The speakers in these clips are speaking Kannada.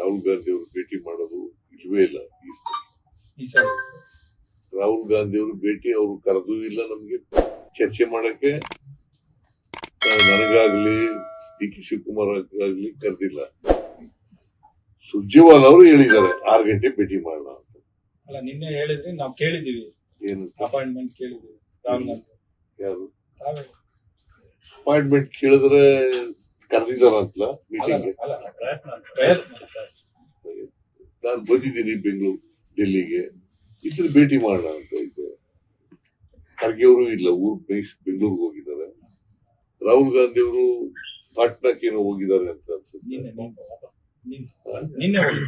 ರಾಹುಲ್ ಗಾಂಧಿ ಅವರು ಭೇಟಿ ಮಾಡೋದು ಇಲ್ವೇ ಇಲ್ಲ ಈ ಸಾರಿ ರಾಹುಲ್ ಗಾಂಧಿ ಅವರು ಭೇಟಿ ಅವರು ಕರೆದು ಇಲ್ಲ, ನಮ್ಗೆ ಚರ್ಚೆ ಮಾಡಕ್ಕೆ ನನಗಾಗ್ಲಿ ಡಿ ಕೆ ಶಿವಕುಮಾರ್ ಆಗ್ಲಿ ಕರೆದಿಲ್ಲ. ಸುರ್ಜೇವಾಲಾ ಅವರು ಹೇಳಿದ್ದಾರೆ 6 ಗಂಟೆ ಭೇಟಿ ಮಾಡೋಣ ಅಂತ. ಅಲ್ಲ, ನಿನ್ನೆ ಹೇಳಿದ್ರಿ, ನಾವು ಕೇಳಿದೀವಿ, ಏನು ಅಪಾಯಿಂಟ್ಮೆಂಟ್ ಕೇಳಿದೀವಿ ರಾಹುಲ್ ಗಾಂಧಿ. ಯಾರು ತಾವೇ ಅಪಾಯಿಂಟ್ಮೆಂಟ್ ಕೇಳಿದ್ರೆ ಕರೆದಿದ್ದಾರಂತಲ್ಲ ಮೀಟಿಂಗ್ಗೆ. ಅಲ್ಲ, ಪ್ರಯತ್ನ ನಾನು ಬಂದಿದ್ದೀನಿ ಡೆಲ್ಲಿಗೆ, ಇದ್ರ ಭೇಟಿ ಮಾಡೋಣ ಅಂತ ಇದ್ದೆ. ಖರ್ಗೆ ಅವರು ಇಲ್ಲ, ಬೆಂಗಳೂರಿಗೆ ಹೋಗಿದ್ದಾರೆ. ರಾಹುಲ್ ಗಾಂಧಿ ಅವರು ಪಾಟ್ನಾಕ್ಕೆ ಏನೋ ಹೋಗಿದ್ದಾರೆ ಅಂತ ಅನ್ಸುತ್ತೆ. ನಿನ್ನೆ ಹೋಗಿ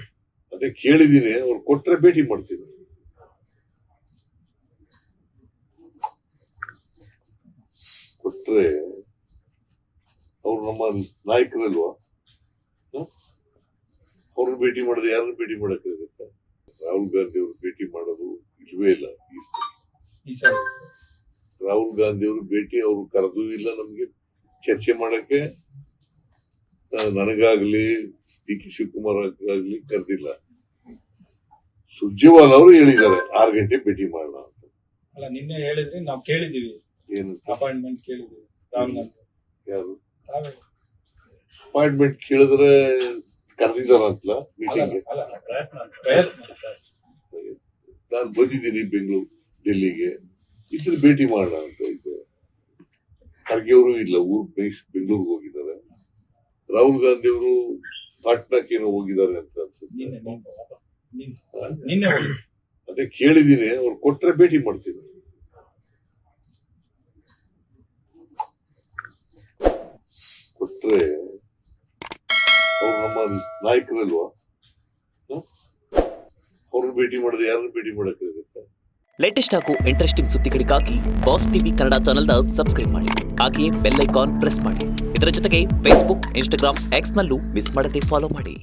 ಅದೇ ಕೇಳಿದೀನಿ, ಅವ್ರು ಕೊಟ್ರೆ ಭೇಟಿ ಮಾಡ್ತೀನಿ. ಕೊಟ್ರೆ ಅವ್ರು ನಮ್ಮ ನಾಯಕರಲ್ವಾ, ಅವ್ರನ್ನ ಭೇಟಿ ಮಾಡಿದ್ರೆ ಯಾರನ್ನ ಭೇಟಿ ಮಾಡಕ್ಕಾಗತ್ತೆ? ರಾಹುಲ್ ಗಾಂಧಿ ಅವರು ಭೇಟಿ ಮಾಡೋದು ಇಲ್ವೇ ಇಲ್ಲ ಈ ಸಾರಿ ರಾಹುಲ್ ಗಾಂಧಿ ಅವರು ಭೇಟಿ ಅವರು ಕರೆದು ಇಲ್ಲ, ನಮ್ಗೆ ಚರ್ಚೆ ಮಾಡಕ್ಕೆ ನನಗಾಗ್ಲಿ ಡಿ ಕೆ ಶಿವಕುಮಾರ್ ಆಗ್ಲಿ ಕರೆದಿಲ್ಲ. ಸುರ್ಜೇವಾಲಾ ಅವರು ಹೇಳಿದ್ದಾರೆ 6 ಗಂಟೆ ಭೇಟಿ ಮಾಡೋಣ ಅಂತ. ಅಲ್ಲ, ನಿನ್ನೆ ಹೇಳಿದ್ರಿ, ನಾವು ಕೇಳಿದೀವಿ, ಏನು ಅಪಾಯಿಂಟ್ಮೆಂಟ್ ಕೇಳಿದೀವಿ ರಾಹುಲ್ ಗಾಂಧಿ. ಯಾರು ತಾವೇ ಅಪಾಯಿಂಟ್ಮೆಂಟ್ ಕೇಳಿದ್ರೆ ಕರೆದಿದ್ದಾರಂತಲ್ಲ ಮೀಟಿಂಗ್ಗೆ. ಅಲ್ಲ, ಪ್ರಯತ್ನ ನಾನು ಬಂದಿದ್ದೀನಿ ಡೆಲ್ಲಿಗೆ, ಇದ್ರ ಭೇಟಿ ಮಾಡೋಣ ಅಂತ ಇದ್ದೆ. ಖರ್ಗೆ ಅವರು ಇಲ್ಲ, ಬೆಂಗಳೂರಿಗೆ ಹೋಗಿದ್ದಾರೆ. ರಾಹುಲ್ ಗಾಂಧಿ ಅವರು ಪಾಟ್ನಾಕ್ಕೆ ಏನೋ ಹೋಗಿದ್ದಾರೆ ಅಂತ ಅನ್ಸುತ್ತೆ. ನಿನ್ನೆ ಹೋಗಿ ಅದೇ ಕೇಳಿದೀನಿ, ಅವ್ರು ಕೊಟ್ರೆ ಭೇಟಿ ಮಾಡ್ತೀನಿ. ಕೊಟ್ರೆ ಅವ್ರು ನಮ್ಮ ನಾಯಕರಲ್ವಾ, ಅವ್ರನ್ನ ಭೇಟಿ ಮಾಡಿದ್ರೆ ಯಾರನ್ನ ಭೇಟಿ ಮಾಡಕ್ಕಾಗತ್ತೆ? ಲೇಟೆಸ್ಟ್ ಹಾಗೂ ಇಂಟ್ರೆಸ್ಟಿಂಗ್ ಸುದ್ದಿಗಳಿಗಾಗಿ ಬಾಸ್ ಟಿವಿ ಕನ್ನಡ ಚಾನೆಲ್ನ ಸಬ್ಸ್ಕ್ರೈಬ್ ಮಾಡಿ. ಹಾಗೆಯೇ ಬೆಲ್ ಐಕಾನ್ ಪ್ರೆಸ್ ಮಾಡಿ. ಇದರ ಜೊತೆಗೆ ಫೇಸ್ಬುಕ್, ಇನ್ಸ್ಟಾಗ್ರಾಮ್, ಎಕ್ಸ್ನಲ್ಲೂ ಮಿಸ್ ಮಾಡದೆ ಫಾಲೋ ಮಾಡಿ.